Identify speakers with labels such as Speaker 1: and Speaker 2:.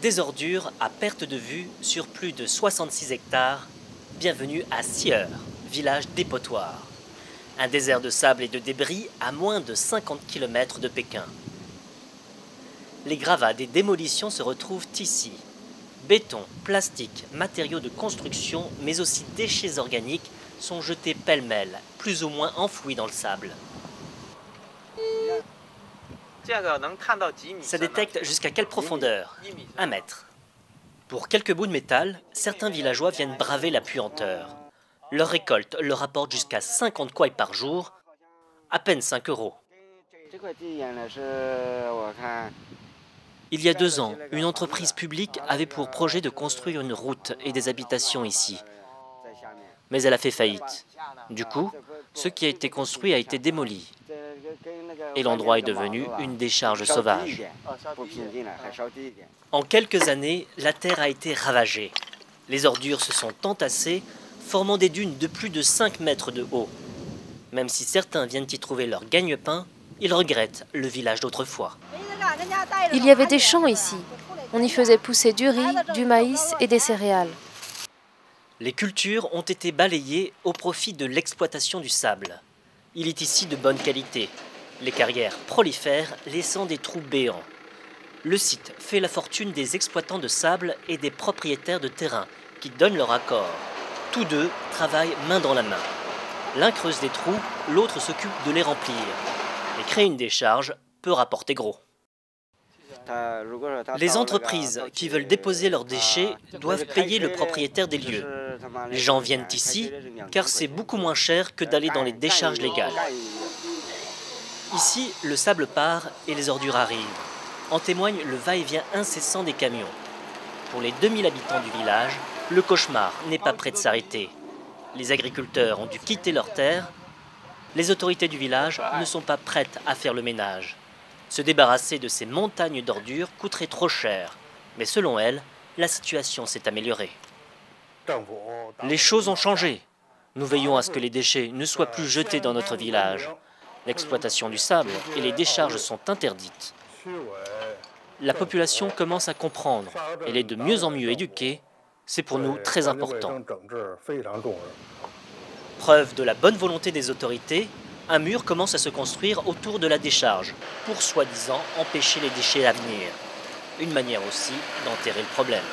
Speaker 1: Des ordures à perte de vue sur plus de 66 hectares. Bienvenue à Sieur, village dépotoir. Un désert de sable et de débris à moins de 50 km de Pékin. Les gravats des démolitions se retrouvent ici. Béton, plastique, matériaux de construction, mais aussi déchets organiques sont jetés pêle-mêle, plus ou moins enfouis dans le sable. Ça détecte jusqu'à quelle profondeur? 1 mètre. Pour quelques bouts de métal, certains villageois viennent braver la puanteur. Leur récolte leur apporte jusqu'à 50 kuai par jour, à peine 5 euros. Il y a 2 ans, une entreprise publique avait pour projet de construire une route et des habitations ici. Mais elle a fait faillite. Du coup, ce qui a été construit a été démoli. Et l'endroit est devenu une décharge sauvage. En quelques années, la terre a été ravagée. Les ordures se sont entassées, formant des dunes de plus de 5 mètres de haut. Même si certains viennent y trouver leur gagne-pain, ils regrettent le village d'autrefois.
Speaker 2: Il y avait des champs ici. On y faisait pousser du riz, du maïs et des céréales.
Speaker 1: Les cultures ont été balayées au profit de l'exploitation du sable. Il est ici de bonne qualité. Les carrières prolifèrent, laissant des trous béants. Le site fait la fortune des exploitants de sable et des propriétaires de terrain qui donnent leur accord. Tous deux travaillent main dans la main. L'un creuse des trous, l'autre s'occupe de les remplir. Et créer une décharge peut rapporter gros. Les entreprises qui veulent déposer leurs déchets doivent payer le propriétaire des lieux. Les gens viennent ici car c'est beaucoup moins cher que d'aller dans les décharges légales. Ici, le sable part et les ordures arrivent. En témoigne le va-et-vient incessant des camions. Pour les 2000 habitants du village, le cauchemar n'est pas prêt de s'arrêter. Les agriculteurs ont dû quitter leurs terres. Les autorités du village ne sont pas prêtes à faire le ménage. Se débarrasser de ces montagnes d'ordures coûterait trop cher. Mais selon elles, la situation s'est améliorée. Les choses ont changé. Nous veillons à ce que les déchets ne soient plus jetés dans notre village. L'exploitation du sable et les décharges sont interdites. La population commence à comprendre. Elle est de mieux en mieux éduquée. C'est pour nous très important. Preuve de la bonne volonté des autorités, un mur commence à se construire autour de la décharge pour soi-disant empêcher les déchets à venir. Une manière aussi d'enterrer le problème.